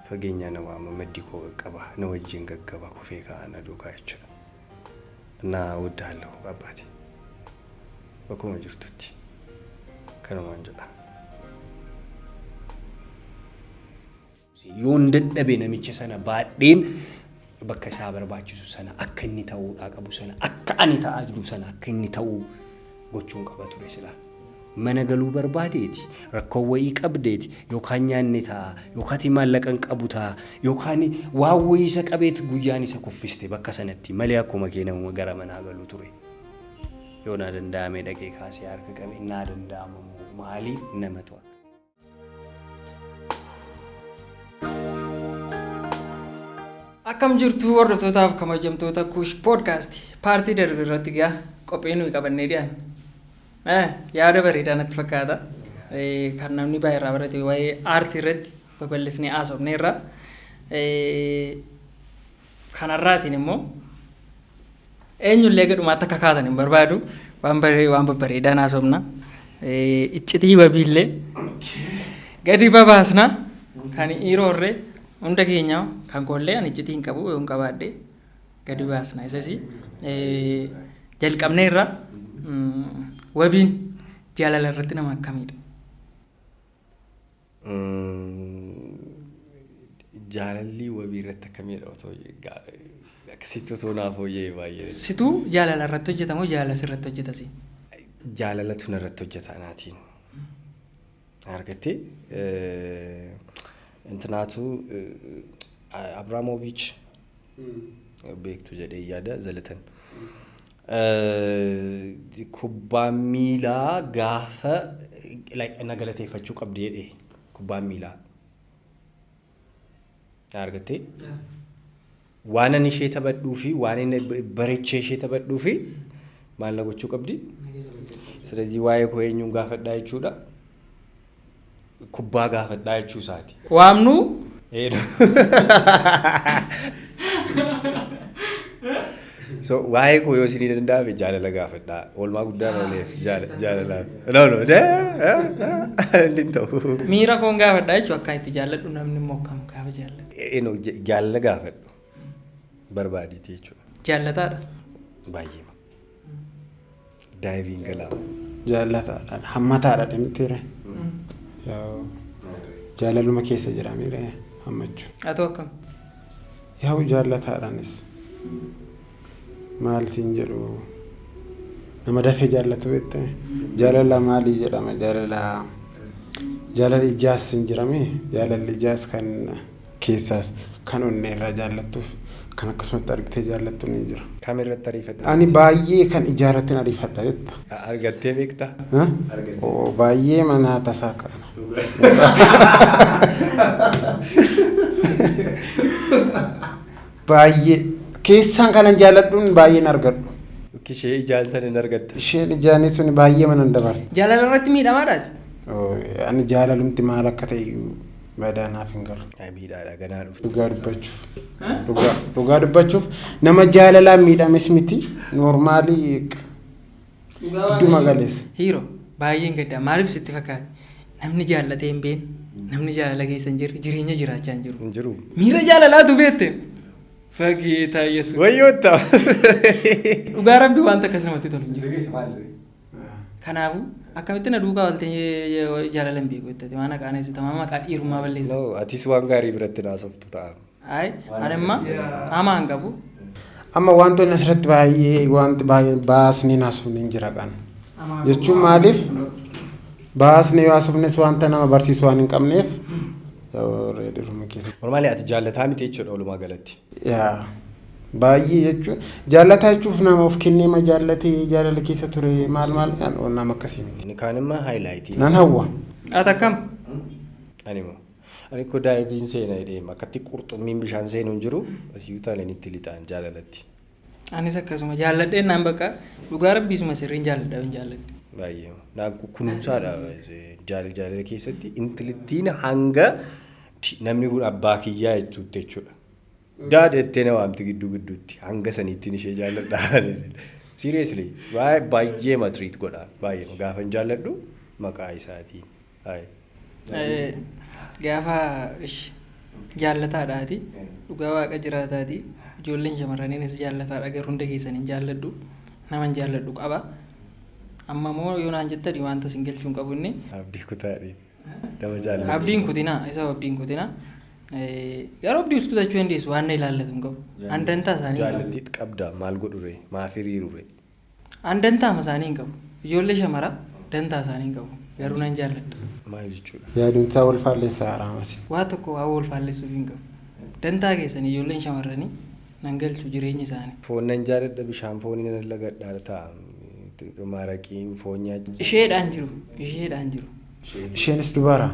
fageenya nama maddii koo qaba na wajjin gaggaba kufee kaana duukaa jechuudha. Na wudaallee abbaati. Bakkuma jirtutti kanumaan jedha. Yoon dadhabee namicha sana baadheen bakka isaa barbaachisu sana akka inni ta'uudhaa qabu sana akka ani ta'aa jiru sana akka inni ta'uu gochuun qaba ture sila. Mana galuu barbaadeeti rakkoo wayii qabdeeti yookaan nyaanni ta'a yookaan maallaqa qabu ta'a yookaan waan wayii isa qabeeti guyyaan isa kuffiste bakka sanatti malee akkuma keenamu gara manaa galuu ture. Yoon danda'ame dhaqee kaasee harka qabe naa danda'amu maali nama to'a. Akkam jirtu hordoftootaafi kabajamtoota Kuush Podcast paartii darbe irratti gaa qophii nuyi qabannee dhiyaan. Yaada bareedaa natti fakkaata. Kan namni baay'ee irraa barate waa'ee aartii irratti babal'isnee haasofneerra. Kanarraatiin immoo eenyullee gadhumaatti akka kaatan hin barbaadu. Waan babbareedaan haasofna. Iccitii wabiillee gadi babaasna. Kan dhiiroorree hunda keenya kan koollee ani iccitii hin qabu yoon qabaadhe gadi baasna. Isas jalqabneerra. Wabiin jaalala irratti nama akkamiidha? Jaalalli wabii irratti akkamiidha otoo akkasitti otoo naaf hooyyee baay'ee. Situu jaalala irratti hojjetamoo jaalala irratti hojjetasi? Jaalalatu irratti hojjeta anaatiin. Argattee intinaatu Abraamoviich beektu jedhee yaada Zalatan. Kubbaa miilaa gaafa nagalateeffachuu qabdi jedhee kubbaa miilaa. Argattee waan ani ishee taphadhuu fi waan inni bareechee ishee taphadhuu fi maal na gochuu qabdi? ስለዚህ waa'ee koo eenyuun gaafadhaa jechuudha. Kubbaa gaafadhaa jechuu isaati. Waamnu? So waa'ee koo yoo isinii danda'ame jaalala gaafadhaa. Oolmaa guddaa nooleef jaalala. No. Inni ta'u. Miira koon gaafadhaa jechuun akka itti jaalladhu namni immoo akkam gaafa jaalladhu. Jaalala gaafadhu. Barbaaditi jechuudha. Jaallataadha. Baay'ee. Daayiviin galaa. Jaallataadha. Hammataadha dhimtiire. Jaalaluma keessa jira miire hammachuu. Atoo akkam? Yaa'u jaallataadhaanis. Maal siin jedhu nama dafee jaallatu beekte jaalala maalii jedhama jaalala ijaas hin jirame jaalalli ijaas kan keessaas kan onnee irraa jaallattuuf kan akkasumatti argitee jaallattu ni jira. Kam irratti ariifadha? Ani baay'ee kan ijaarratti ariifadha beekta. Argattee beekta? Baay'ee mana tasaa kana. Baay'ee. Keessaan kanan jaalladhuun baay'een argadhu. Ishee ijaan sana hin argatta. Isheen ijaanii sun baay'ee manan dabarte. Jaalala irratti miidhamaadhaati? Ani jaalalumti maal akka ta'e badaanaaf hin galu. Miidhaadha ganaa dhuftu. Dhugaa dubbachuuf nama jaalalaan miidhames miti noormaalii dhuma galeessa. Hiiroo baay'een gaddaa maaliif sitti fakkaate? Namni jaallatee hin beekne namni jaalala keessa hin jirre jireenya jiraachaa hin jiru. Hin jiru. Miira jaalalaatu beekte. Fageetaa Yesuus. Wayyoota. Dhugaa Rabbi wanta akkasumatti tolu hin jiru. Kanaafuu akkamitti na duukaa waltee jaalala hin beeku jettee waan qaanessi tamaa maqaa dhiirummaa balleessa. Atis waan gaarii biratti naasoftu ta'a. Ani amma hamaa hin qabu. Amma wantoonni asirratti baay'ee baasnee naasofne hin jira kan. Jechuun maaliif baasnee yoo haasofnes wanta nama barsiisu waan hin qabneef. Normally ati jaallataa miti jechuudha walumaa galatti. Baay'ee jechuun jaallataa jechuuf nama of kennee ma jaallatee jaalala keessa ture maal nama akkasii miti. Inni kaan immoo haayilaaytii. Nan hawwa. Ati akkam? Ani ko daayiviin seena jedhee akkatti qurxummiin bishaan seenu hin jiru asii utaaleen itti lixaan jaalalatti. Anis akkasuma jaalladheen naan bakka dhugaa Rabbiisuma sirriin jaalladhaa hin jaalladhe. Baay'ee naan kunuunsaadha jaalala keessatti intilittiin hanga namni kun abbaa kiyyaa jechuudha. Daadha ettee na waamti gidduutti hanga saniittiin ishee jaalladhaa. Seriously baay'ee matriit godha baay'ee gaafa hin jaalladhu maqaa isaatiin. Gaafa jaallataadhaati dhugaa waaqa jiraataati ijoolleen shamarraniinis jaallataadha garuu hunda keessaniin jaalladhu naman jaalladhu qaba amma moo yoo naan jettani wanta sin galchuun qabu inni abdii kutaadhi nama jaalladhu abdiin kutinaa isa abdiin kutinaa garuu abdii kutachuu dandeessu waan na ilaallatu hin qabu andantaa isaanii jaallattiit qabda maal godhure maaf hiriirure andantaa isaanii hin qabu ijoollee shamaraa dantaa isaanii hin qabu garuu nan jaalladha maal jechuudha yaadumsaa wal faalleessaa araamati waa tokko waa wal faalleessuuf hin qabu dantaa keessanii ijoolleen shamarranii nan galchu jireenyi isaanii foon nan jaalladha bishaan foonii nan lagadhaa ta'a maraqiin foon nyaachisa isheedhaan jiru isheenis dubara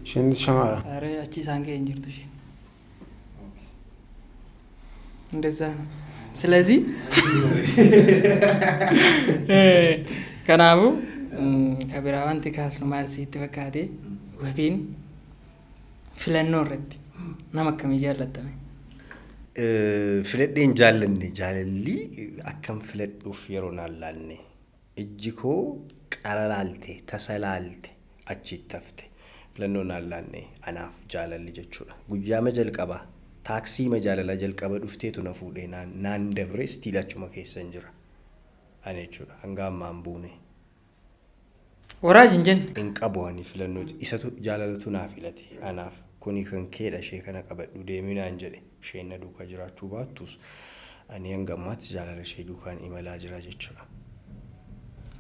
isheenis shamara ኧረ ያቺ ሳንገ እንጅርቱ እሺ እንደዛ ነው ስለዚህ ከናቡ ከቢራዋንቲ ካስ ነው ማለት ሲተፈካቴ ወፊን ፍለኖ ረድ ናመከም ይጃለተነ filadheen jaalalli akkam filadhuuf yeroon allanne ijji koo qaralaalte tasalaalte achitti hafte filannoon allanne anaaf jaalalli jechuudha guyyaama jalqaba taaksii jaalala jalqaba dhufteetu na fuudhee naan dabre stiilachuma keessan jira ani jechuudha hanga ammaan buune waraaj hin qabu ani filannoo isatu jaalalatu naaf filate anaaf kuni kan keedha ishee kana qabadhu deeminaan jedhe isheen na duukaa jiraachuu baattus ani hanga ammaatti jaalala ishee duukaan imalaa jira jechuudha.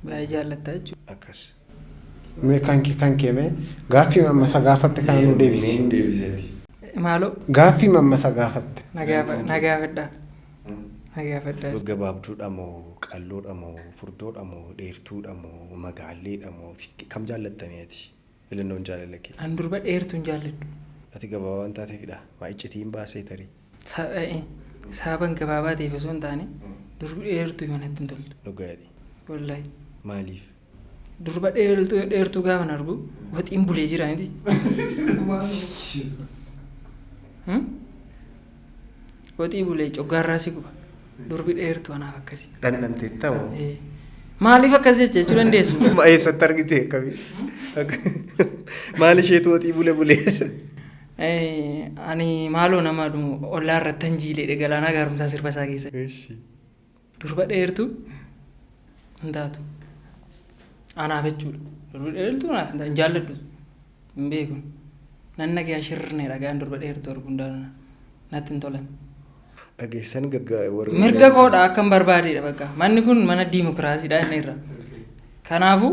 Baay'ee jaallatta jechuudha. Akkas. Mee kan keemee gaaffii mammasa gaafatte kana nu deebisi. Maaloo? Gaaffii mammasa gaafatte. Nagaafadhaa. Gabaabduudha moo qalloodha moo furdoodha moo dheertuudha moo magaalleedha moo kam jaallattaniiti? Filannoon jaalala kee. An durba dheertuun jaalladhu. Ati gabaabaa taateefidha. Maa iccitiin baasee tarii. Sababan gabaabaa ta'eef osoo hin taane durbi dheertuu yoo natti hin toltu. Dhugaadhi. Wallaahi. Maaliif? Durba dheertuu gaafa argu waxiin bulee jira miti. Waxii bulee coggaarraa si guba. Durbi dheertuu anaaf akkasii. Dhandhamtee ta'u. Maaliif akkas jechuu dandeessu? Eessatti argite akkamii? Maal isheetu waxii bulee? Ani maaloo nama dhumu ollaa irratti hanjiilee galaanaa gaarumsaa sirba isaa keessa. Durba dheertuu hin taatu. Anaaf jechuudha. Durba dheertuu anaaf hin taatu. Hin jaalladhu. Hin beeku. Nan nagaa shirree dhagaan durba dheertuu arguun daala. Natti hin tolan. Dhageessan warra mirga koodha akkam barbaadeedha bakka manni kun mana diimokiraasiidha inni irra kanaafuu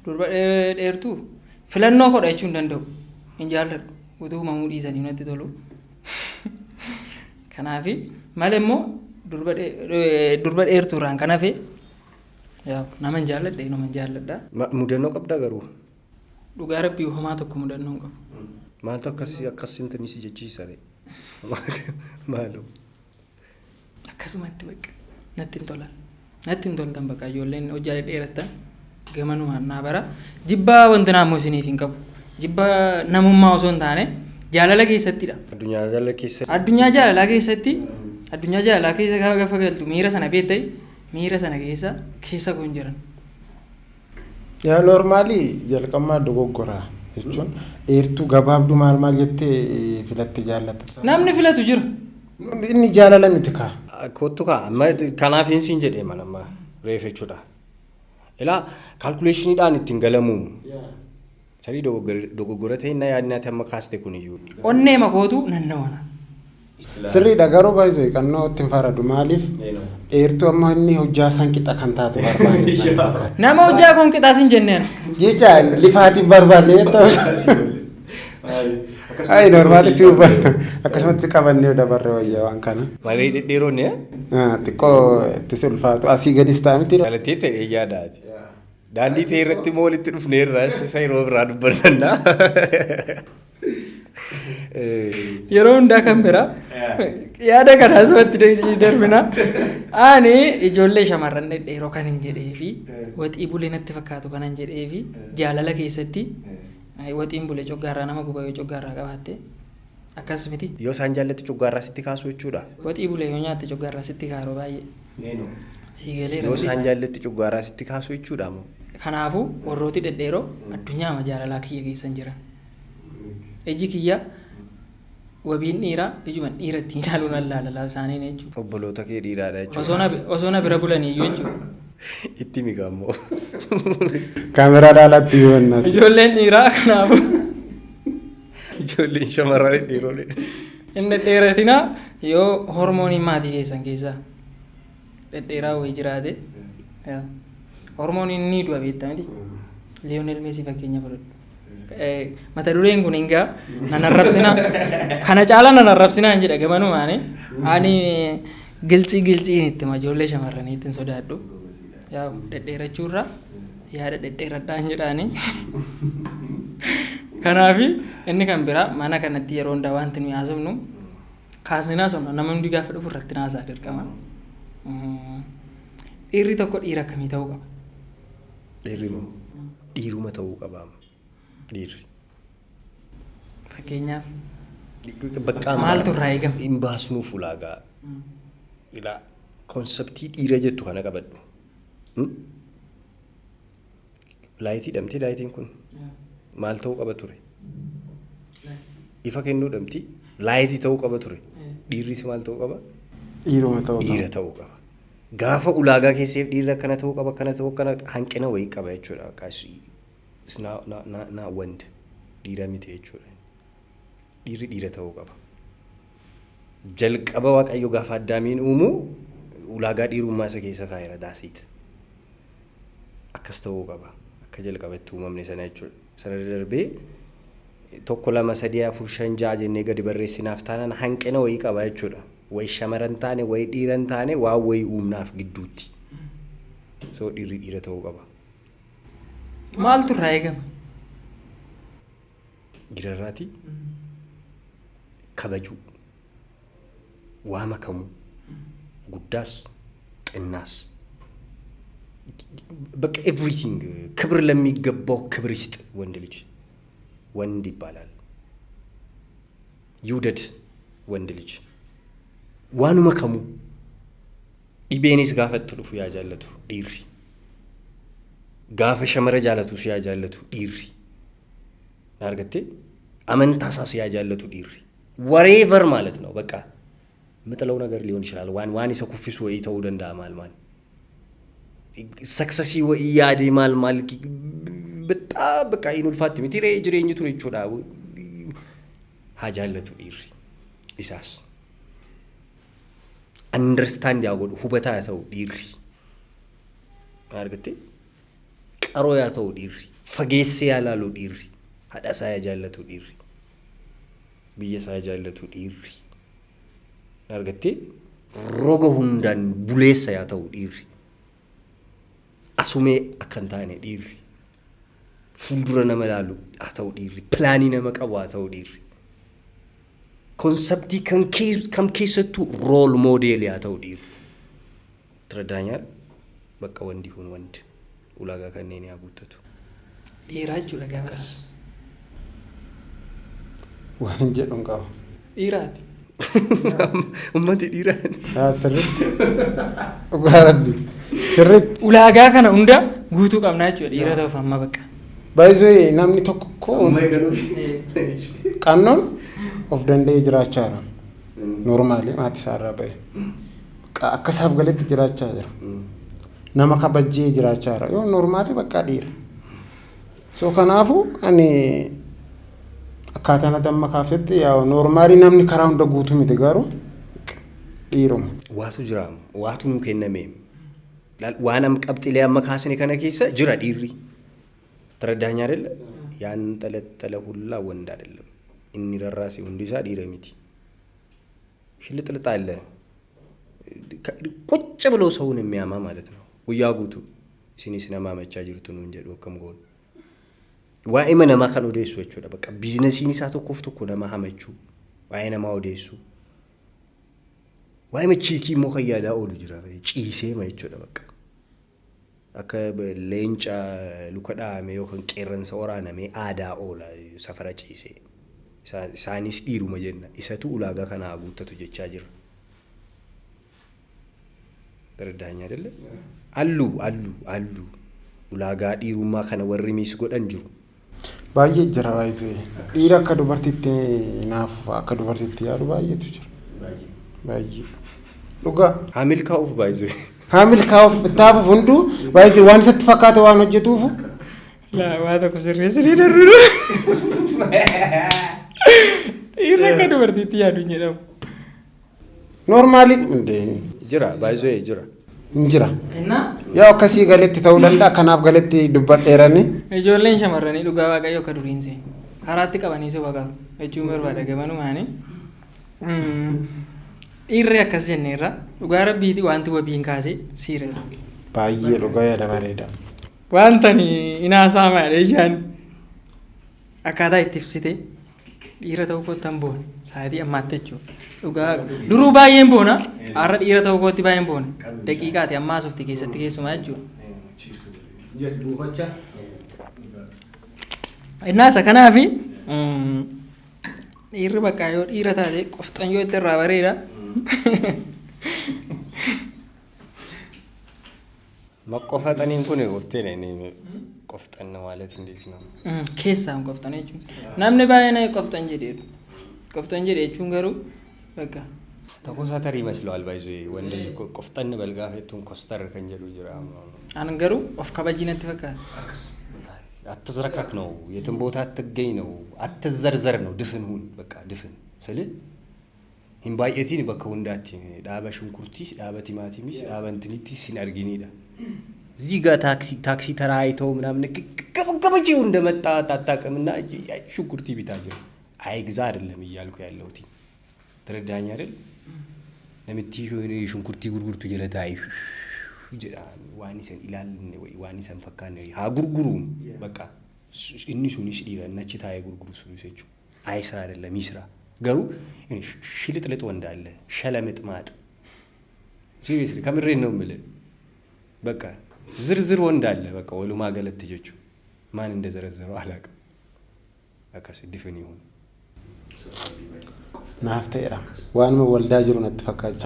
durba dheertuu filannoo koodha jechuun danda'u hin jaalladhu utuu mamuu dhiisanii natti tolu kanaafi malee immoo durba dheertuurraan kan hafe nama hin jaalladha. Mudannoo qabdaa garuu. Dhugaa rabbii homaa tokko mudannoo hin qabu. Maaltu akkasiin si jechiisa maaloo. Akkasumatti bakka natti hin toltan bakka ijoolleen hojjaa dheerattan gamanumaan naa bara jibbaa wanti naammoo isiniif hin qabu jibbaa namummaa osoo hin taane jaalala keessattidha. Addunyaa jaalalaa keessatti gaafa galtu miira sana beektay miira sana keessa kun jiran. Yaa normaalii jalqabaa dogoggoraa jechuun dheertuu gabaabduu maal jettee filatte jaallatta. Namni filatu jira. Inni jaalala miti kaa. Kottu kaa kanaaf hin siin jedhee manammaa reefa jechuudha. Ilaa kaalkuleeshiniidhaan ittiin galamu. Tarii dogoggora ta'e na yaadnaati amma kaaste kuniyyuu. Onnee makootu nannawana. Sirriidha garuu baay'ee qannoo ittiin faradu maaliif dheertuu amma inni hojjaa isaan qixa kan taatu barbaade. Nama hojjaa kun qixaas hin jenneen. Jecha lifaatiin barbaadne ta'u. Ay normaali si akkasumatti qabannee dabarre wayyaa waan kana. Malee dhedheeroon xiqqoo itti sulfaatu asii gadis ta'a miti. Dhalatee ta'e yaadaati. Daandii ta'e irratti moo walitti dhufneerra isa yeroo biraa dubbannaa. Yeroo hundaa kan biraa yaada kanaa asumatti darbina. Ani ijoollee shamarran dhedheeroo kan hin jedhee fi waxii bulee natti fakkaatu kan hin jedhee fi jaalala keessatti waxiin bulee coggaarraa nama guba yoo coggaarraa qabaatte akkas miti. Yoo isaan jaallatti coggaarraa sitti kaasu jechuudha. Waxii bulee yoo nyaatte coggaarraa sitti kaaroo baay'ee. Yoo isaan jaallatti coggaarraa sitti kaasu jechuudha moo. Kanaafuu warrooti dhedheeroo addunyaa jaalalaa kiyya keessan jiran. Iji kiyya wabiin dhiiraa ijuman dhiira ittiin ilaaluun allaalala isaanii jechuudha. Obboloota kee dhiiraadha jechuudha. Osoo na bira bulanii iyyuu jechuudha. Itti migammoo. Kaameraa dhaalatti yoo hannatu. Ijoolleen dhiiraa kanaafuu. Ijoolleen shamarran dhiironni. Inni dhedheeratinaa yoo hormooniin maatii keessan keessaa dhedheeraa wayii jiraate hormooniin ni du'a beektaa miti. Liyoonel Meesii fakkeenya fudhadhu. Mata dureen kun hingaa nan arrabsinaa kana caalaa nan arrabsinaa hin jedha gamanumaani ani gilciin itti ijoollee shamarranii ittiin sodaadhu yaa dhedheerachuurra yaada dhedheeradhaa hin jedhaani kanaafi inni kan biraa mana kanatti yeroo hundaa wanti nuyi haasofnu kaasninaa somna nama hundi gaafa dhufu irratti naasaa dirqama dhiirri tokko dhiira akkamii ta'uu qaba? Dhiirri moo dhiiruma ta'uu qaba. Dhiirri. Fakkeenyaaf. Bakka maaltu irraa eegama? Hin baasnuuf ulaagaa. Ilaa konseptii dhiira jettu kana qabadhu. Laayitii dhamti laayitiin kun maal ta'uu qaba ture? Ifa kennuu dhamti laayitii ta'uu qaba ture. Dhiirris maal ta'uu qaba? Dhiiruma ta'uu qaba. Dhiira ta'uu qaba. Gaafa ulaagaa keesseef dhiirri akkana ta'uu qaba akkana ta'uu akkana hanqina wayii qaba jechuudha. It's not wand dhiira miti jechuudha. Dhiirri dhiira ta'uu qaba. Jalqaba Waaqayyo gaafa Addaamiin uumu ulaagaa dhiirummaa isa keessa kaa'eera daasiit. Akkas ta'uu qaba. Akka jalqabatti uumamne sana jechuudha. Sana darbee tokko lama sadii afur shan ja'a jennee gadi barreessinaaf taanaan hanqina wayii qaba jechuudha. Wayi shamaran taane wayi dhiiran taane waan wayii uumnaaf gidduutti. So dhiirri dhiira ta'uu qaba. Maaltu irraa eegama? Dhiirarraati kabajuu waa makamuu guddaas xinnaas በቃ ኤቭሪቲንግ ክብር ለሚገባው ክብር ይስጥ ወንድ ልጅ ወንድ ይባላል። ይውደድ ወንድ ልጅ ዋኑ መከሙ ኢቤኒስ ጋፈት ሉፉ ያጃለቱ ዲሪ ጋፈ ሸመረ ጃለቱ ሲያጃለቱ ዲሪ ናርገቴ አመንታሳስ ያጃለቱ ዲሪ ወሬቨር ማለት ነው። በቃ ምጥለው ነገር ሊሆን ይችላል። ዋን ይሰኩፍሱ ወይ ተውደንዳ ማልማል ሰክሰሲ ወይ ያዲ ማልማል በጣም በቃ ይኑልፋት ሚቲሬ ጅሬኝ ቱሪ ቹዳ ሀጃለቱ ዲሪ ኢሳስ አንደርስታንድ ያጎዱ ሁበታ ያተው ዲሪ ናርገቴ ቀሮ ያተው ዲሪ ፈጌሴ ያላሉ ዲሪ ሀዳሳ ያጃለቱ ዲሪ ብየሳ ያጃለቱ ዲሪ ናርገቴ ሮጎ ሁንዳን ቡሌሳ ያተው ዲሪ አሱሜ አከንታኔ ዲሪ ፉልዱረ ነመላሉ አተው ዲሪ ፕላኒ ነመቀቡ አተው ዲሪ ኮንሰፕቲ ከም ኬሰቱ ሮል ሞዴል ያተው ዲሪ ትረዳኛል። በቃ ወንድ ይሁን ወንድ ኡላጋ ከኔን ያጉተቱ ዲራቹ ለጋባስ waan jedhuun qaba. Dhiiraati. Ummati dhiiraan. Sirriitti. Dhugaa rabbi. Sirriitti. Ulaagaa kana hunda guutuu qabnaa jechuudha dhiira ta'uuf amma bakka. Baay'ee namni tokko qannoon of danda'ee jiraachaa jira. Noormaali maatii isaarraa ba'e. Akka isaaf galetti jiraachaa jira. Nama kabajjee jiraachaa jira. Yoo noormaali bakka dhiira. So kanaafuu ani akkaataan adamma kaafetti yaa noormaali namni karaa hunda guutuu miti garuu dhiiruma. Waatu jira waatu nu kenname waan am qabxilee amma kaasne kana keessa jira dhiirri ተረዳኸኝ አይደለ? ያን ጠለጠለ ሁላ ወንድ አይደለም። እኒ ደራሲ ወንድ ይሳ ዲረ ሚቲ ሽልጥልጥ አለ ቁጭ ብሎ ሰውን የሚያማ ማለት ነው። ወያጉቱ ሲኒ ሲነማ መቻ ጅርቱ ነው እንጀ ዶከም ጎን ዋይ መነማ ከን ወደሱ ወቹ በቃ ቢዝነስ ይኒሳ ተኮፍቶ እኮ ለማሐመቹ ዋይ ነማ ወደሱ ዋይ መቺኪ ሞኸያዳ ኦሉ ጅራ ጪሴ ማይቹ በቃ አከ ለንጫ ሉከዳ ሜዮ ከን ቄረንሰ ወራነሜ አዳ ኦላ ሰፈራ ጪሴ ሳኒስ ዲሩ መጀና ኢሰቱ ኡላጋ ከና ጉተቱ ጀቻ ጅራ ተረዳኸኝ አይደለ? አሉ ኡላጋ ዲሩማ ከነ ወሪ ሚስ ጎደን ጅሩ Baay'ee jira baay'ee. Dhiira akka dubartiitti naaf akka dubartiitti yaadu baay'eetu jira. Baay'ee. Dhugaa. Haamil kaa'uuf baay'ee. Haamil kaa'uuf taafuuf hunduu baay'ee waan isatti fakkaate waan hojjetuufu. Laa waa tokko sirreessanii darbuudha. Dhiira akka dubartiitti yaadu hin jedhamu. Normaali Jira baay'ee jira. Injira. Yaa akkasii galetti ta'uu danda'a kanaaf galetti dubbadheerani. Ijoolleen shamarranii dhugaa waaqayyo akka duriinse karaatti qabanii si waqabu jechuun barbaada gamanumaani. Dhiirri akkas jenneerra dhugaa rabbiiti wanti wabiin kaasee siires. Baay'ee dhugaa yaada bareeda. Wantani inaasaa maadhee ijaan akkaataa itti ibsite dhiira ta'uu kottan boona sa'aatii ammaatti jechuudha. Dhugaa duruu baay'een boona har'a dhiira ta'uu kootti baay'een boona daqiiqaati ammaa softi keessatti keessumaa jechuudha. Innaasa kanaafi dhiirri bakka yoo dhiira taate qofxan yoo itti irraa bareeda. Maqofataniin kun qofxanna ማለት እንዴት ነው? Keessaan qofxan jechuun namni baay'een qofxan jedheeru. Qofxan jedhe jechuun garuu bakka ተኮሳተር ይመስለዋል ባይዞይ ወንድ ቆፍጠን በልጋፈቱን ኮስተር ከንጀሉ ጅራ አን ገሩ ኦፍ ካባጂነት ፈካል አትዝረካክ ነው የትን ቦታ አትገኝ ነው አትዘርዘር ነው ድፍን ሁን በቃ ድፍን ስለ ሂምባየቲን በከውንዳቲ ዳባ ሽንኩርቲስ ዳባ ቲማቲሚስ ዳባ እንትኒቲስ ሲናርጊኒዳ እዚህ ጋር ታክሲ ተራይተው ምናምን ከበከበጪው እንደመጣ ታጣቀምና ሽንኩርቲ ቢታጀ አይግዛ አይደለም ይያልኩ ያለውቲ ተረዳኝ አይደል ለምትይው ሽንኩርቲ ጉርጉርቱ ጀለታይ ጀራን ዋኒሰን ኢላል ወይ ዋኒሰን ፈካነ ያ ጉርጉሩ በቃ እንሱንሽ ዲራናች ታየ ጉርጉሩ ሱይሰቹ አይሳ አይደለም ይስራ ገሩ ሽልጥልጥ ወንዳለ ሸለምጥ ማጥ ሲሪየስሊ ከምሬን ነው ምለ በቃ ዝርዝር ወንዳለ በቃ ወሉ ማገለት ተጀቹ ማን እንደዘረዘረው አላቀም በቃ ሲዲፈን ይሁን ናፍተራ ዋንመ ወልዳ ጅሩ ነጥፈካቻ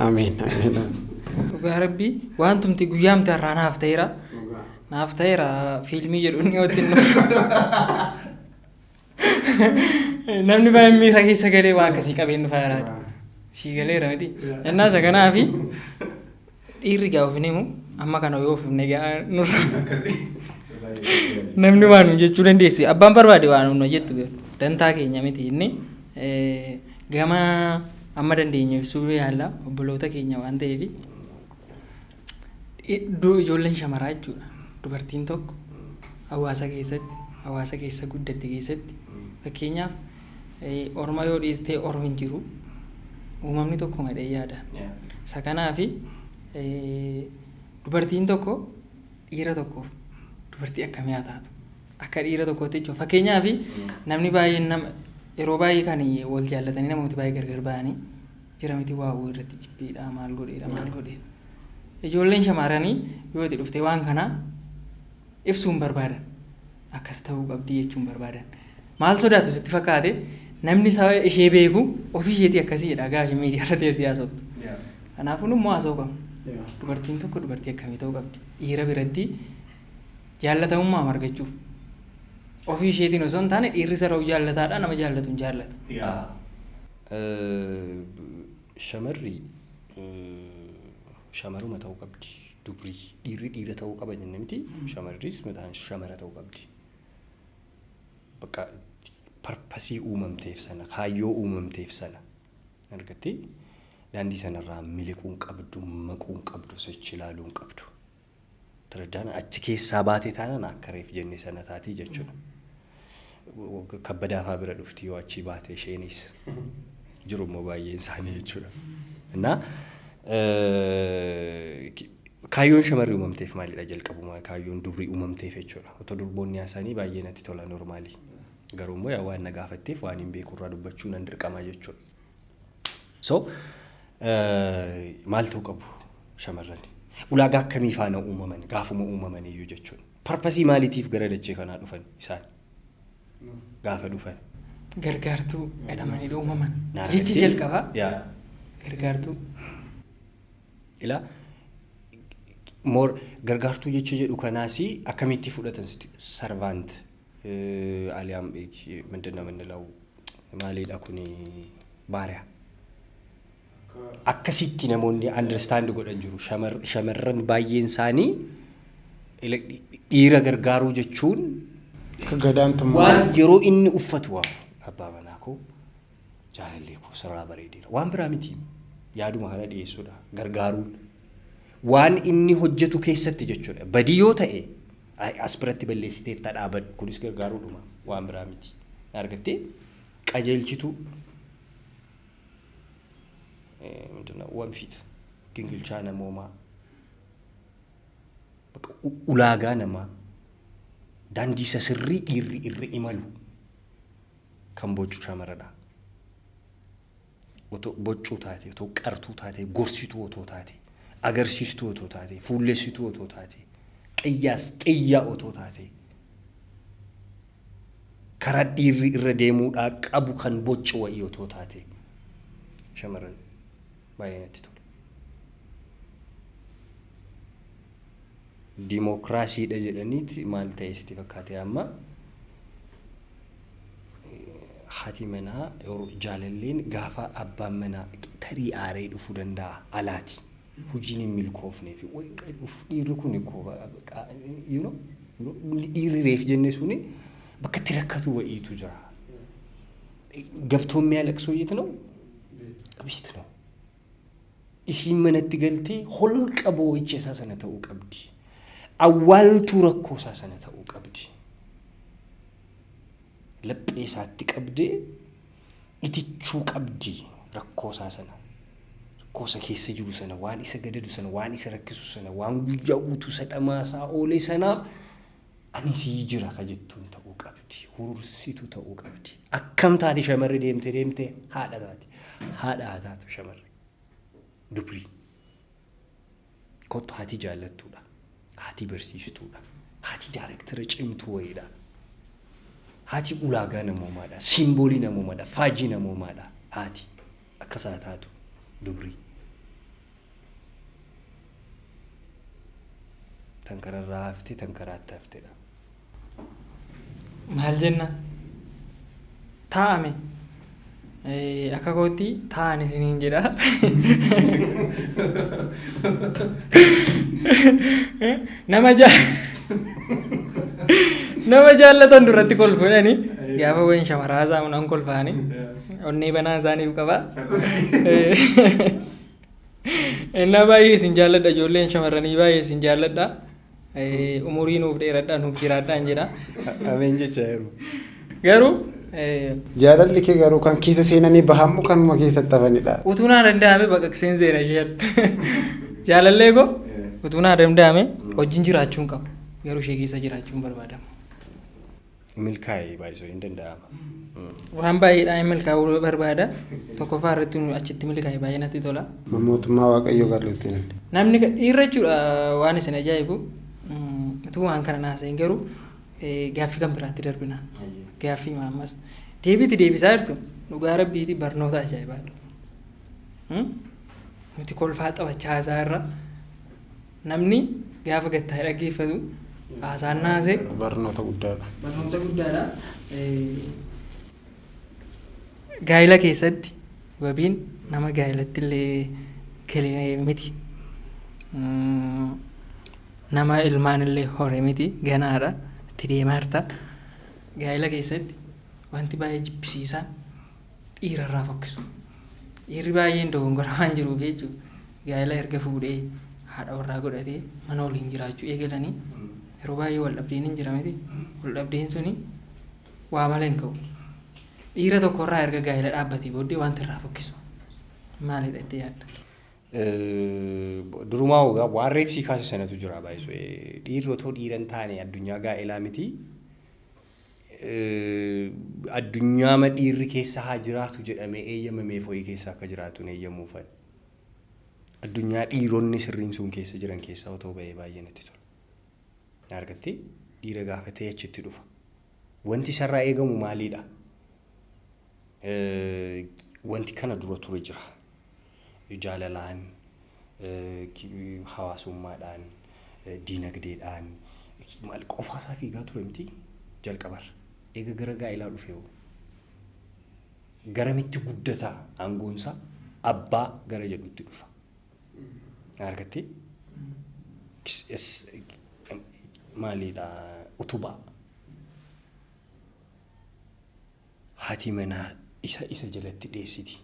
አሜን አሜን ኡጋረቢ ዋንቱምቲ ጉያም ተራ ናፍተራ ፊልሚ ጅሩኒ ወጥን namni baay'een miira keessa galee waa akkasii qabeenyu faayiraadha. Sii galeera miti. Innaa isa kanaafi dhiirri gaa ofin himu amma kana yoo ofimne gaa nurra. Namni waan jechuu dandeessi. Abbaan barbaade waan nu jettu dantaa keenya miti inni gama amma dandeenya ibsuu yaalla obboloota keenya waan ta'eef ijoolleen shamaraa jechuudha. Dubartiin tokko hawaasa keessa guddatte keessatti fakkeenyaaf orma yoo dhiistee ormi hin jiru uumamni tokko madhee yaada. Isa kanaafi dubartiin tokko dhiira tokkoof dubartii akkamii haa taatu akka dhiira tokkootti jechuudha. Fakkeenyaaf namni baay'een yeroo baay'ee kan wal jaallatanii namooti baay'ee gargar ba'anii jira miti waa irratti jibbiidha maal godheedha. Ijoolleen shamarranii yoo itti dhuftee waan kanaa ibsuun barbaadan akkas ta'uu qabdi jechuun barbaadan. Maal sodaatu sitti fakkaate namni ishee beeku ofii isheetii akkasiidha gaafa miidiyaa irratti siyaasoftu. Kanaafuu immoo haasa'uu qabna. Dubartiin tokko dubartii akkamii ta'uu qabdi? Dhiira biratti jaallatamummaa argachuuf ofii isheetiin osoo hin taane dhiirri sarara jaallataadha nama jaallatu hin jaallatu. Shamarri shamaruma ta'uu qabdi. Dubrii dhiirri dhiira ta'uu qaba jennee miti shamarris mataan shamara ta'uu qabdi. Bakka parpasii uumamteef sana kaayyoo uumamteef sana argattee daandii sanarraa miliquun qabdu maquun qabdu sochii ilaaluun qabdu. Taraddaan achi keessaa baatee taanaan akka reef jennee sana taatii jechuudha. Kabbadaafaa bira dhufti yoo achi baatee isheenis jirummoo baay'een isaanii jechuudha. Innaa kaayyoon shamarri uumamteef maalidha jalqabumaa kaayyoon dubrii uumamteef jechuudha. Otoo durboonni isaanii baay'ee natti tola normaalii. Garuu immoo yaa waan na gaafatteef waan hin beekurraa dubbachuu nan dirqama jechuudha. So maal ta'uu qabu shamarran? Ulaagaa akkamii faana uumaman gaafuma uumaman iyyuu jechuudha. Parpasii maaliitiif gara dachee kanaa dhufan isaan? Gaafa dhufan. Gargaartuu jedhamanii uumaman. Jechi jalqabaa. Gargaartuu. Ilaa more gargaartuu jecha jedhu kanaasi akkamitti fudhatan sarvaant አሊያም ምንድነው የምንለው ማሊዳ ኩኒ ባሪያ akkasitti namoonni understand godhan jiru shamarran baay'een isaanii dhiira gargaaruu jechuun waan yeroo inni uffatu waa abbaa manaa koo jaalallee koo sirraa bareedira waan biraa miti yaaduma kana dhiyeessuudha gargaaruun waan inni hojjetu keessatti jechuudha badii yoo ta'e as biratti balleessitee tadhaaban kunis gargaaruudhuma waan biraa miti argattee qajeelchitu ምንድነው ወንፊት ግንግልቻ ነሞማ በቃ ኡላጋ ነማ ዳንዲሰ ስሪ ኢሪ ኢማሉ ከምቦቹ ቻመረዳ ወቶ ቦቹ ታቴ ወቶ ቀርቱ ታቴ ጎርሲቱ ወቶ ታቴ አገርሲስቱ ወቶ ታቴ ፉሌሲቱ ወቶ ታቴ ጥያስ ጥያ ወቶ ታቴ ከራድ ኢሪ ኢረዴሙ ዳቀቡ ከን ቦቹ ወይ ወቶ ታቴ ሸመረን ባይነትቱ ዲሞክራሲ ደጀለኒት ማልታይስቲ ፈካተ ያማ ሀቲመና ጃለሌን ጋፋ አባመና ተሪ አሬ ዱፉ ደንዳ አላቲ ሁጂን የሚልኮፍ ነፊ ወይ ቀዱፍ ይርኩን እኮ በቃ ዩ ኖ ይሪሬፍ ጀነሱኒ በከተረከቱ ወይቱ ጅራ ገብቶ የሚያለቅሰው የት ነው ቤት ነው isimanatti galte holqabo ichesa sana ta'u qabdi awwaltu rakkosa sana ta'u qabdi lapheesaatti qabde itichuu qabdi rakkosa sana rakkosa keessa jiru sana waan isa gadadu sana waan isa rakkisu sana waan guyyaa guutuu sadhamaasaa oolee sana ani sii jira ka jettuun ta'u qabdi hursitu ta'u qabdi akkam taati shamarri deemte haadha taatu shamarri dubri kotto hati jaalattuudha hati barsiistuudha hati director cimtu wayida hati ulaagaa namoomaadha simboolii namoomaadha faajii namoomaadha hati akkasa taatu dubri tankararraa hafte tankaraatti haftedha maal jenna taa'ame akka gootti taa'an isiniin jedha nama jaallatan duratti kolfuudhani gaafa wayin shamaraa saamunan kolfaani onnee banaa isaaniif qaba innaa baay'ee isin jaalladha ijoolleen shamarranii baay'ee isin jaalladha umurii nuuf dheeradha nuuf jiraadhaan jedha ameen jecha garuu jaalalli kee garuu kan keessa seenanii bahamu kanuma keessatti hafanidha. Utuu naa danda'ame baqaqseen seena ishee jaalallee koo utuu naa danda'ame wajjin jiraachuun qabu garuu ishee keessa jiraachuun barbaadama. Milkaa'ee baay'isoo hin danda'ama. Waan baay'eedhaan milkaa'uu barbaada tokkoffaa irratti achitti milkaa'ee baay'ee natti tola. Mootummaa Waaqayyoo galuutti. Namni dhiirra jechuudha waan isin ajaa'ibu utuu waan kana naaseen garuu gaaffii kan biraatti darbina. Gaaffii maammas deebisaa jirtu dhugaa rabbiiti barnoota ajaa'ibaadha. Nuti kolfaa taphachaa haasaa irra namni gaafa gattaa dhaggeeffatu haasaan naasee barnoota guddaadha. Gaa'ila keessatti wabiin nama gaa'ilatti illee galee miti. Nama ilmaan illee hore miti ganaadha itti deemaa jirta. Gaa'ila keessatti wanti baay'ee jibbisiisaa dhiira irraa fokkisu. Dhiirri baay'een dogongora waan jiruuf jechuudha. Gaa'ila erga fuudhee haadha warraa godhatee mana waliin jiraachuu eegalanii yeroo baay'ee wal dhabdeen hin jira miti. Wal dhabdeen suni waa mala hin ka'u. Dhiira tokkorraa erga gaa'ila dhaabbatee booddee wanti irraa fokkisu maalidha itti yaadda? Durumaa ogaa waan reefsii kaase sanatu jira baay'isoo dhiirri otoo dhiira hin taane addunyaa gaa'ilaa miti. Addunyaa dhiirri keessa haa jiraatu jedhamee eeyyamamee fo'ii keessa akka jiraatu eeyyamuufan. Addunyaa dhiironni sirriin sun keessa jiran keessaa otoo ba'ee baay'ee natti tola. Argattee dhiira gaafatee achitti dhufa. Wanti isarraa eegamu maalidha? Wanti kana dura ture jira. Jaalalaan, hawaasummaadhaan, diinagdeedhaan maal qofaasaa fiigaa ture miti jalqabarra. eega gara gaa'ilaa dhufee garamitti guddataa aangoonsaa abbaa gara jedhutti dhufa. Argattee maalidha utubaa haati manaa isa jalatti dhiyeessiti.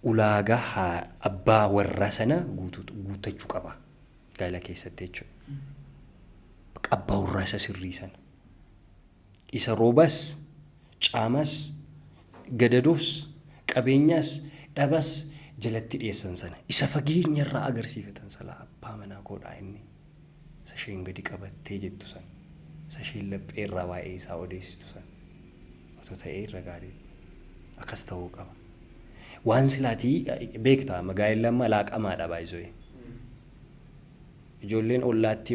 Ulaagaa abbaa warraa sana guutachuu qaba gaa'ila keessatti jechuudha. Abbaa warraa isa sirrii sana. Isa roobas, caamas, gadadoos, qabeenyaas, dhabas jalatti dhiyeessan sana. Isa fageenyarraa agarsiifatan sana abbaa manaa koodhaa inni. Isa isheen gadi qabattee jettu sana. Isa isheen lapheerraa waa'ee isaa odeessitu sana. Otoo ta'ee irra gaarii akkas ta'uu qaba. Waan silaatii beektaa magaalaan laaqamaadha baay'isoo. Ijoolleen ollaatti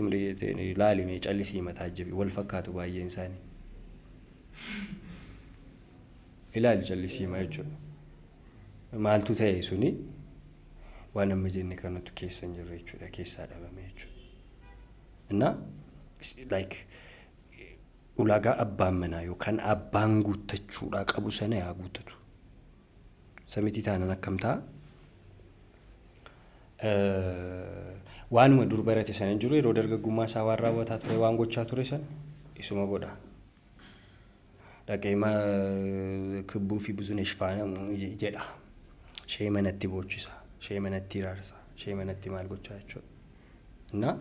ilaalimee callisii mataa jabi wal fakkaatu baay'een isaanii. Ilaali callisii maa jechuudha. Maaltu ta'e suni waan amma jenne kanatu keessa hin jirre jechuudha, keessaa dhabame jechuudha. Innaa like ulaagaa abbaan manaa yookaan abbaan guuttachuudhaa qabu sana yaa guuttatu. Samitii taanan akkam ta'a? Waanuma dur barate sana jiru yeroo dargaggummaa isaa waan raawwataa ture waan gochaa ture sana isuma godha. Dhaqee kibbuu fi buzunesh faana jedha. Ishee manatti boochisa, ishee manatti raarsa, ishee manatti maal gochaa jechuudha. Innaa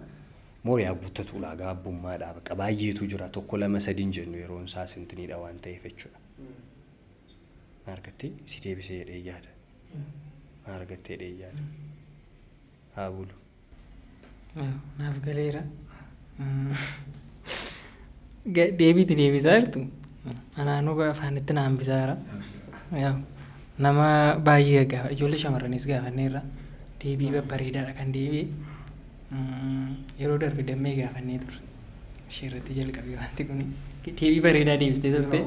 mooyaa guuttatu ulaagaa abbummaadhaa bakka baay'eetu jira. Tokko lama sadiin jennu yeroon isaa sintiniidha waan ta'eef jechuudha. Argattee si deebisee jedhee yaada. Argattee jedhee yaada. Haa bulu. Naaf galeera. Deebiitti deebisaa jirtu. Anaanuu afaanitti naan bisaara. Nama baay'ee gaafa ijoollee shamarranis gaafanneerra deebii babbareedaadha kan deebi'e. Yeroo darbe dammee gaafannee turre. Ishee irratti jalqabee wanti kun deebii bareedaa deebistee turte.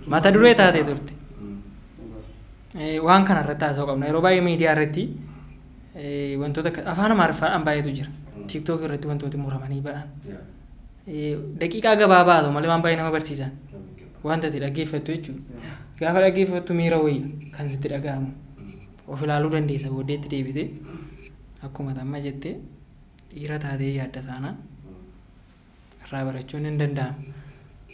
Mata duree taatee turte. Waan kana irratti haasa'uu qabna. Yeroo baay'ee miidiyaa irratti wantoota afaan Amaariffaan baay'eetu jira. TikTok irratti wantooti muramanii ba'an. Daqiiqaa gabaabaa ta'u malee waan baay'ee nama barsiisan. Wanta itti dhaggeeffattu jechuudha. Gaafa dhaggeeffattu miira wayii kan sitti dhaga'amu. Of ilaaluu dandeessa booddeetti deebitee akkuma amma jettee dhiira taatee yaadda taana irraa barachuun hin danda'amu.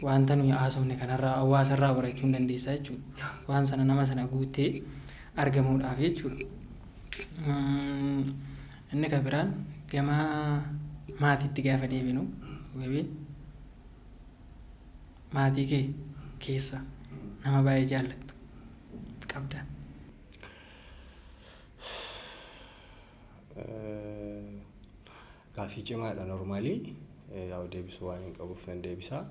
Wanta nuyi haasofne kanarraa hawaasarraa barachuu hin dandeessa jechuudha. Waan sana nama sana guuttee argamuudhaaf jechuudha. Inni kan biraan gama maatiitti gaafa deebinu maatii kee keessa nama baay'ee jaallattu qabda. Gaaffii cimaadha normaalii. Yaa'u deebisuu waan hin qabuuf nan deebisaa.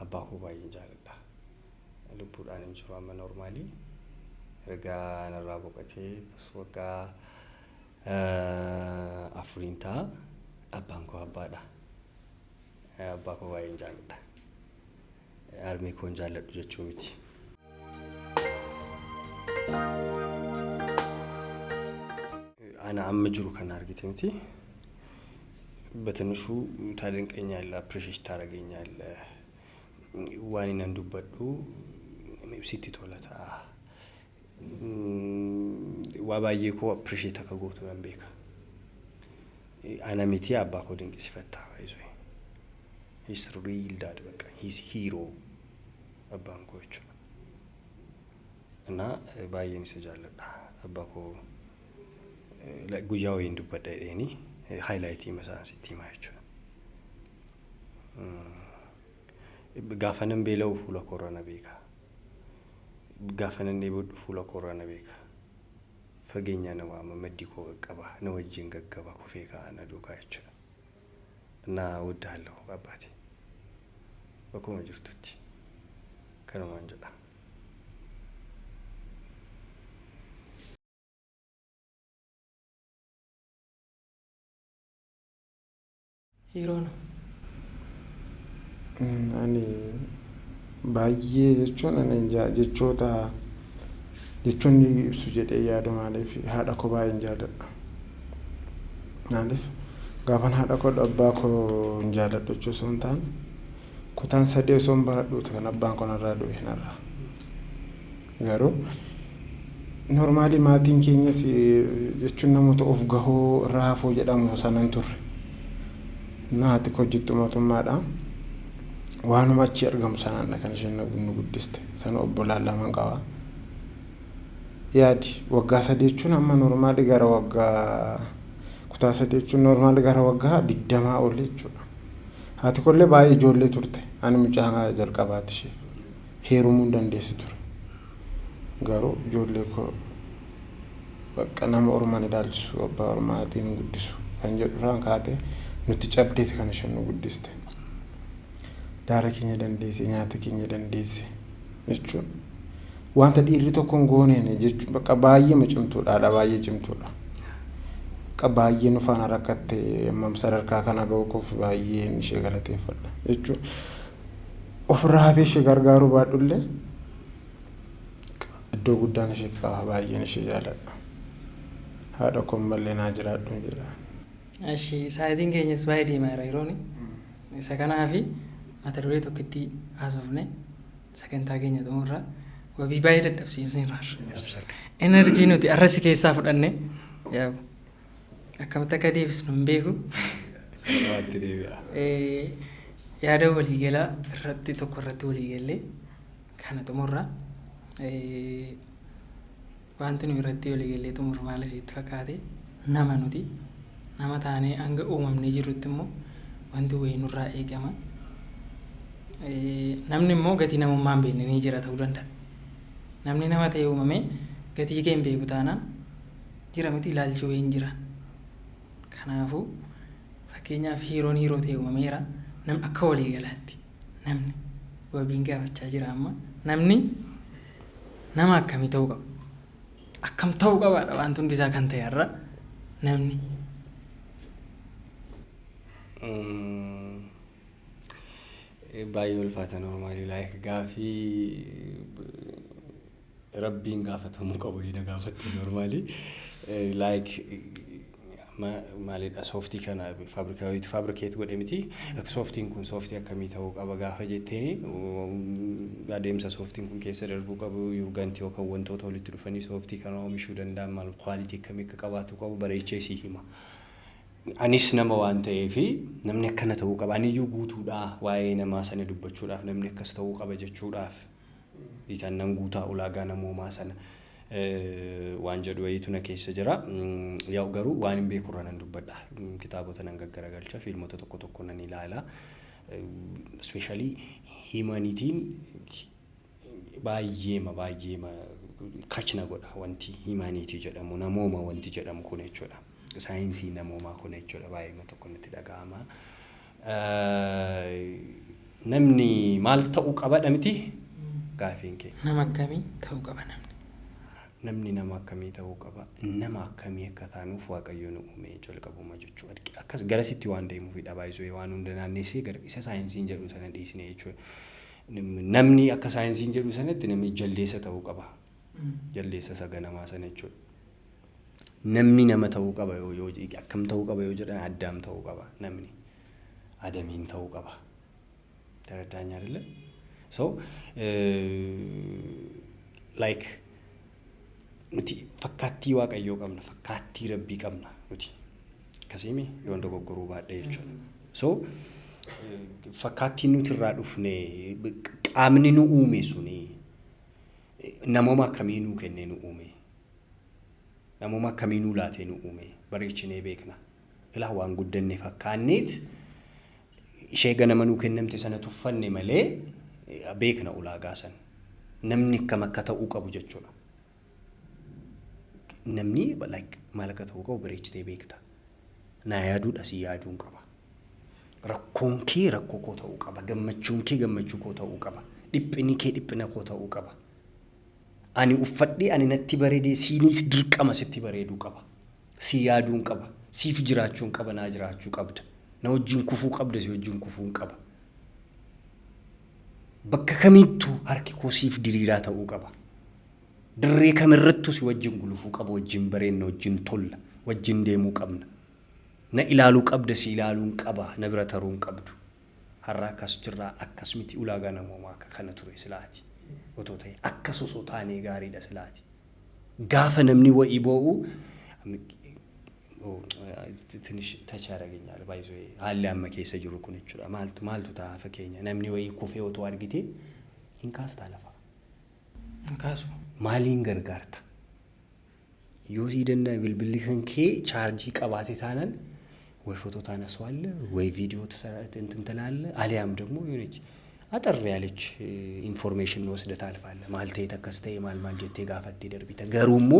Abbaa koo baay'ee jaalladha. Lubbuudhaan hin jiru amma normaalii. Ergaa narraa boqotee waggaa 4 ta'a. Abbaan koo abbaadha. Abbaa koo baay'ee jaalladha. Armii koon jaalladhu jechuu miti. Ana amma jiru kan argite miti. በትንሹ ታደንቀኛለህ፣ አፕሪሺየት ታደርገኛለህ። ዋኔን እንዱበዱ ሲቲ ቶለታ ዋባዬ ኮ አፕሪሺየት ከጎቱ መንቤካ አናሚቲ አባኮ ድንቅ ሲፈታ ባይዞ ሂስ ሪል ዳድ በቃ ሂስ ሂሮ አባንኮቹ እና ባየን ይሰጃለዳ አባኮ ለጉያው እንዱበዳ እኔ ሃይላይት ይመሳን ሲቲ ማይቹ ጋፈነን ቤለው ፉለ ኮሮና ቤካ ጋፈነን ይቦድ ፉለ ኮሮና ቤካ ፈገኛ ነው መዲኮ ገቀባ ነው ወጂን ገገባ ኮፌካ ነዱካ ይቹ እና ወዳለው አባቴ በኮም ጅርቱቲ ከነማንጀላ ሂሮ ነው። Ani baay'ee jechuun ani jechoota jechuun ibsu jedhee yaadu maaliif haadha koo baay'een jaalladha. Maaliif gaafan haadha koo abbaa koo hin jaalladhu jechuu osoo hin taane kutaan sadii osoo hin baradhuuti kan abbaan kanarraa du'e kanarraa. Garuu normaalii maatiin keenyas jechuun namoota of gahoo raafoo jedhamu sanan turre. Naati hojjettu mootummaadha. Waanuma achi argamu sanaan kan isheen nu guddiste. Sana obbolaan lama qaba. Yaadi waggaa sadii jechuun amma normaalii gara waggaa kutaa sadii jechuun normaalii gara waggaa 20 ol jechuudha. Haati kollee baay'ee ijoollee turte. Ani mucaa jalqabaati ishee. Heerumuu hin dandeessi ture. Garuu ijoollee koo bakka nama ormaan ilaalchisu abbaa ormaatiin guddisu kan jedhurraan kaatee nuti cabdeeti kan isheen nu guddiste. Daara keenya dandeesse, nyaata keenya dandeesse jechuun wanta dhiirri tokko hin gooneen jechuun bakka baay'ee cimtuudha, baay'ee cimtuudha. Bakka baay'ee nu faana rakkattee sadarkaa kana ga'uu koof baay'ee ishee galateeffadha jechuun ofirraa hafee ishee gargaaruu baadhullee iddoo guddaan ishee qaba, baay'een ishee jaaladha. Haadha koo mallee naa jiraadhu jedha. Ashi sa'aatiin keenyas baay'ee deemaa jira yerooni. Isa kanaafi mata duree tokkitti haasofne sagantaa keenya xumurra wabii baay'ee dadhabsiisneerra. Enerjii nuti arrasi keessaa fudhanne akkamitti akka deebisnu hin beeku. Yaada waliigalaa irratti tokko irratti waliigallee kana xumurra. Wanti nu irratti waliigallee xumurru maal isitti fakkaate nama nuti nama taanee hanga uumamnee jirrutti immoo wanti wayii nurraa eegama. Namni immoo gatii namummaa hin beekne ni jira ta'uu danda'a. Namni nama ta'ee uumamee gatii kee hin beeku taanaan jira miti ilaalchi wayii hin jira. Kanaafuu fakkeenyaaf hiiroon hiiroo ta'ee uumameera. Namni akka waliigalaatti namni wabiin gaafachaa jira amma namni nama akkamii ta'uu qaba? Akkam ta'uu qabaadha wanti hundi isaa kan ta'e har'a namni. Baay'ee ulfaata normaalii gaafii rabbiin gaafatamuu qabu hidha gaafatte normaalii maalidha sooftii kana fabrikeet godhe miti sooftiin kun sooftii akkamii ta'uu qaba gaafa jetteeni adeemsa sooftiin kun keessa darbuu qabu yurgantii yookaan wantoota walitti dhufanii sooftii kana oomishuu danda'an maal kwaalitii akkamii akka qabaatu qabu bareechee si hima. Anis nama waan ta'eefi namni akkana ta'uu qaba. Aniyyuu guutuudha waa'ee namaa sana dubbachuudhaaf namni akkas ta'uu qaba jechuudhaaf bitaan nan guutaa ulaagaa namoomaa sana waan jedhu wayiitu na keessa jira. Yaa garuu waan hin beekurra nan dubbadha. Kitaabota nan gaggaragalcha fiilmota tokko tokko nan ilaala. Especially humanitiin baay'ee kachna godha wanti humanitii jedhamu namooma wanti jedhamu kun jechuudha. Saayinsii namoomaa kun jechuudha baay'ee tokko natti dhaga'ama. Namni maal ta'uu qaba miti gaafiin kee. Nama akkamii ta'uu qaba namni? Namni nama akkamii ta'uu qaba? Nama akkamii akka taanuuf Waaqayyo nu uume jalqabuma jechuudha. Akkas garasitti waan deemuufidha baay'isoo waan hunda naannessee gara isa saayinsiin jedhu sana dhiisne jechuudha. Namni akka saayinsiin jedhu sanatti namni jaldeessa ta'uu qaba. Jaldeessa saganamaa sana jechuudha. Namni nama ta'uu qaba yoo akkam ta'uu qaba yoo jedhan addaam ta'uu qaba namni adamiin ta'uu qaba. Taratanya አይደለ? So like nuti fakkaattii Waaqayyoo qabna fakkaattii Rabbii qabna nuti akkasimi yoo dogoggoruu baadhee jechuudha. So fakkaattii nuti irraa dhufne qaamni nu uume suni namooma akkamii nu kennee nu uume namooma akkamii nu laatee nu uume bareechinee beekna. Ilaa waan guddanne fakkaanneet ishee ganama nu kennamte sana tuffanne malee beekna ulaagaa san namni akkam akka ta'uu qabu jechuudha. Namni like maal akka ta'uu qabu bareechitee beekta. Naa yaaduudha si yaaduun qaba. Rakkoon kee rakkoo koo ta'uu qaba. Gammachuun kee gammachuu koo ta'uu qaba. Dhiphini kee dhiphina koo ta'uu qaba. Ani uffadhee ani natti bareedee siinis dirqama sitti bareeduu qaba. Si yaaduun qaba. Siif jiraachuun qaba naa jiraachuu qabda. Na wajjin kufuu qabda si wajjin kufuun qaba. Bakka kamittuu harki koo siif diriiraa ta'uu qaba. Dirree kamirrattuu si wajjin gulufuu qaba wajjin bareenna wajjin tolla wajjin deemuu qabna. Na ilaaluu qabda si ilaaluun qaba na bira taruun qabdu. har'a akkas jirraa akkas miti ulaagaa namoomaa akka kana ture silaati otoo ta'e akkas osoo taanee gaariidha silaati gaafa namni wa'ii boo'u ትንሽ ተች ያደርገኛል ባይዞይ አለ keessa jiru kun jechuudha maaltu ta'a fakkeenya namni wayii kufee otoo argite hin kaasta lafa hin kaasu maaliin gargaarta yoo si danda'a bilbilli kan kee chaarjii qabaate taanan ወይ ፎቶ ታነሳዋለህ ወይ ቪዲዮ እንትን ትላለህ አሊያም ደግሞ የሆነች አጠር ያለች ኢንፎርሜሽን ወስደህ ታልፋለህ ማልቴ ተከስተ የማልማል ጀቴ ጋፈት ደርቢተ ገሩሞ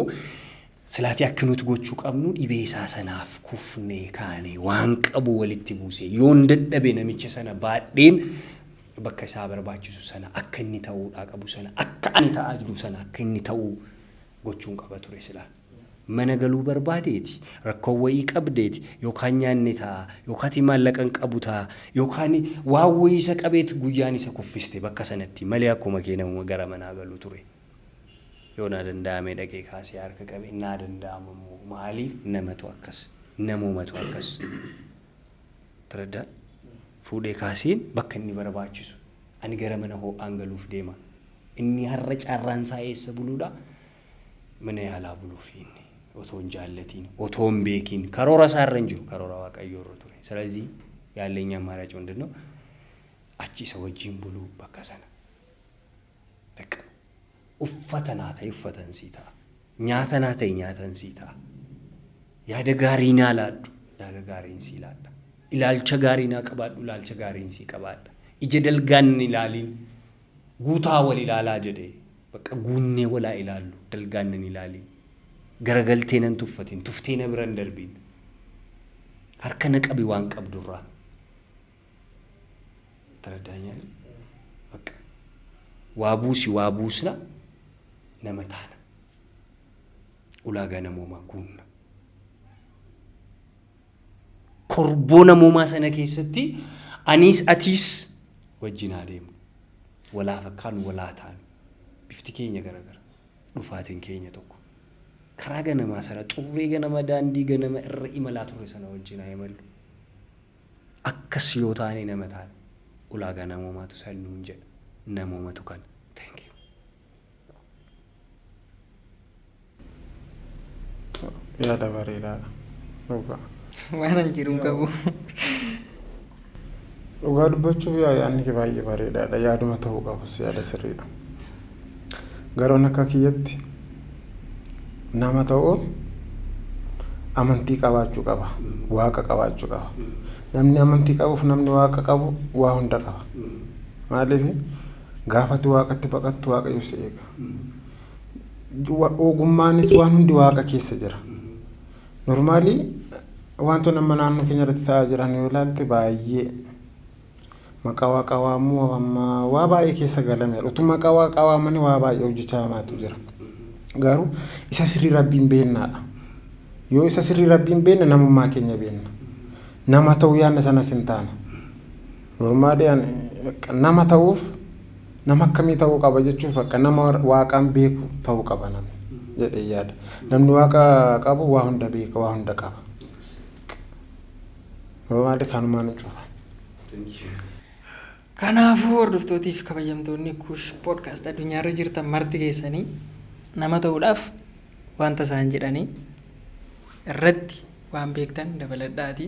ስላት ያክኑት ጎቹ ቀምኑ ኢቤሳ ሰናፍ ኩፍኔ ካኔ ዋንቀቡ ወልቲ ቡሴ yoondadhabe namicha sana baadheen bakka isaa barbaachisu sana akka inni ta'uu dhaqabu sana akka ani ta'aa jiru sana akka inni ta'uu gochuun qaba ture sila mana galuu barbaadeeti rakkoo wayii qabdeeti yookaan nyaanni ta'a yookaan maallaqan qabu ta'a yookaan waa wayii isa qabeet guyyaan isa kuffiste bakka sanatti malee akkuma keenamu gara manaa galuu ture yoona danda'ame dhaqee kaasee harka qabee naa danda'amu maaliif namatu akkas namoomatu akkas taradda fuudhee kaaseen bakka inni barbaachisu ani gara mana ho'aan galuuf deema inni har'a carraan isaa eessa buluudha mana yaalaa buluuf inni otoo hin jaallatiin otoo hin beekin karoora isaarra hin jiru karoora waaqayyoo irra ture ስለዚህ ያለኝ አማራጭ ምንድነው አቺ ሰው ወጂን ብሉ bakka sana በቃ uffatana ta'e uffatan siita nyaatana ta'e nyaatan siita yaada gaariin alaaddu yaada gaariin si ilaadda ilaalcha gaariin qabaaddu ilaalcha gaariin si qabaadda ija dalgaan ilaalin guutaa wal ilaalaa jedhe bakka guunnee wala ilaallu dalgaan ilaalin garagaltee nan tuffatin tuftee na biran darbiin harka na qabi waan qabdurraa taraddaanya bakka waabuusna namatana ulaagaa namoomaa guunna korboo namoomaa sana keessatti anis atis wajjin adeemu walaa fakkaan walaa taanu bifti keenya garagara dhufaatiin keenya tokko karaa ganamaa sana xurree ganama daandii ganama irra imalaa turre sana wajjin imallu akkas yoo taane nama taane ulaagaa namoomaatu sannuun jedha namoomatu kan thank you yaada bareedaadha dhugaa waan jiruun qabu dhugaa dubbachuuf yaadni kee baay'ee bareedaadha yaaduma ta'uu qabus yaada sirriidha garoon akka kiyyatti nama ta'uun amantii qabaachuu qaba waaqa qabaachuu qaba namni amantii qabuuf namni waaqa qabu waa hunda qaba maaliif gaafatu waaqatti baqattu waaqayyo si eega ogummaanis waan hundi waaqa keessa jira normaali wantoonni amma naannoo keenya irratti ta'aa jiran yoo ilaalte baay'ee maqaa waaqaa waamuu waa baay'ee keessa galame utuu maqaa waaqaa waamanii waa baay'ee hojjechaa hamaatu jira garuu isa sirrii rabbiin beennaadha yoo isa sirrii rabbiin beenne namummaa keenya beenna nama ta'uu yaadna sanas hin taana normaali nama ta'uuf nama akkamii ta'uu qaba jechuuf bakka nama waaqaan beeku ta'uu qaba namni jedhee yaada namni waaqa qabu waa hunda beeka waa hunda qaba normaali kanumaan cufa kanaafuu hordoftootaafi kabajamtoonni kush podcast addunyaarra jirtan marti keessanii nama ta'uudhaaf wanta isaan jedhanii irratti waan beektan dabaladhaati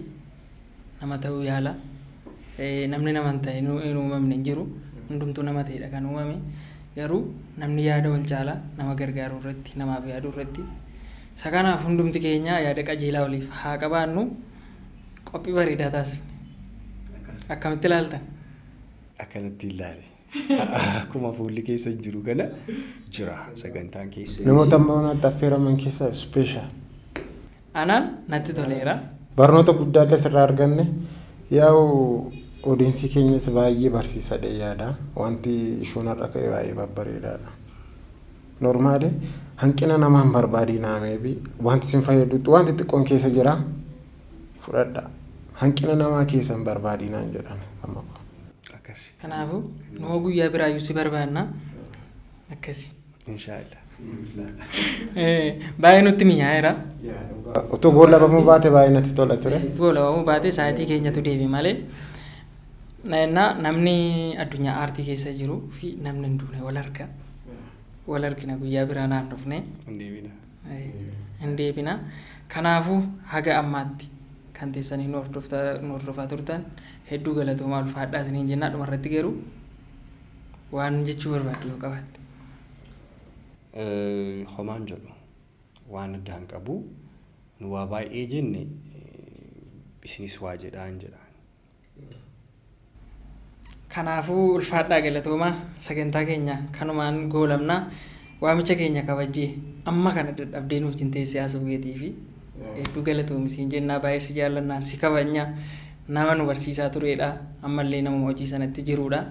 nama ta'uu yaala namni nama ta'e hin uumamne hin jiru hundumtuu nama ta'edha kan uumame garuu namni yaada wal caalaa nama gargaaruu irratti namaaf yaaduu irratti isa kanaaf hundumti keenya yaada qajeelaa waliif haa qabaannu qophii bareedaa taasifne akkamitti ilaaltan akkanatti ilaale akkuma fuulli keessa jiru kana jira sagantaan keessa namoota ammaatti affeeraman keessa special anaan natti toleera barnoota guddaa irraa arganne yaa'u odeessi keenyas baay'ee barsiisaadha yaada wanti ishuun har'a ka'e baay'ee babbareedaadha normaali hanqina namaan barbaadinaameefi wanti sin fayyadutti wanti xiqqoon keessa jira fudhadha hanqina namaa keessan barbaadinaan jedhan amma akkasi kanaafuu noo guyyaa biraayyuu si barbaanna akkasi inshaallah baay'ee nutti mi'aayeera utuu goolabamuu baate baay'ee natti tola ture goolabamuu baate sa'aatii keenyatu deebi malee namni addunyaa aartii keessa jiru fi namni hin duune wal argina guyyaa biraa naan dhufne hin deebina. Kanaafuu haga ammaatti kan teessanii nu hordofaa turtan hedduu galatoomaa ulfaadhaa isiniin jennaa. Dhumarratti garuu waan jechuu barbaaddu yoo qabaatte. Homaan jedhu waan addaan qabu nu waa baay'ee jenne isinis waa jedhaan. Kanaafuu ulfaadhaa galatoomaa sagantaa keenya kanumaan goolabnaa. Waamicha keenya kabajjee amma kana dadhabdee nuuf jinteessee haasa'uu keetii fi hedduu galatoomi siin jennaa. Baay'ee si jaallannaa si kabajnaa. Nama nu barsiisaa turedha. Ammallee nama hojii sanatti jirudha.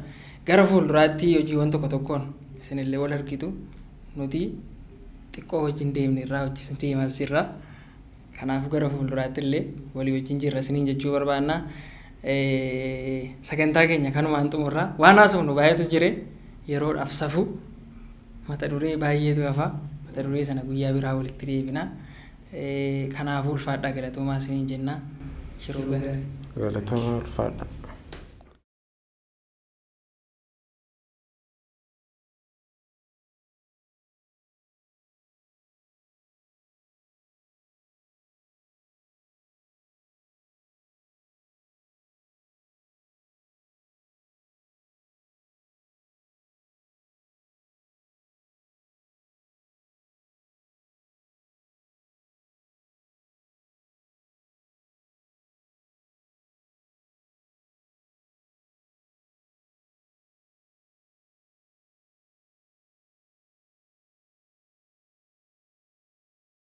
Gara fuulduraatti hojiiwwan tokko tokkoon isinillee wal argitu. Nuti xiqqoo wajjin deemne irraa hojii deemas irraa. Kanaafuu gara fuulduraatti illee walii wajjin jirra isiniin jechuu barbaannaa. Sagantaa keenya kanumaan xumurraa. Waan haasofnu baay'eetu jire yeroodhaaf safu. Mata duree baay'eetu hafa. Mata duree sana guyyaa biraa walitti deebina. Kanaafuu ulfaadhaa galatoomaa isiniin jennaa. Shiroo galatoomaa ulfaadhaa.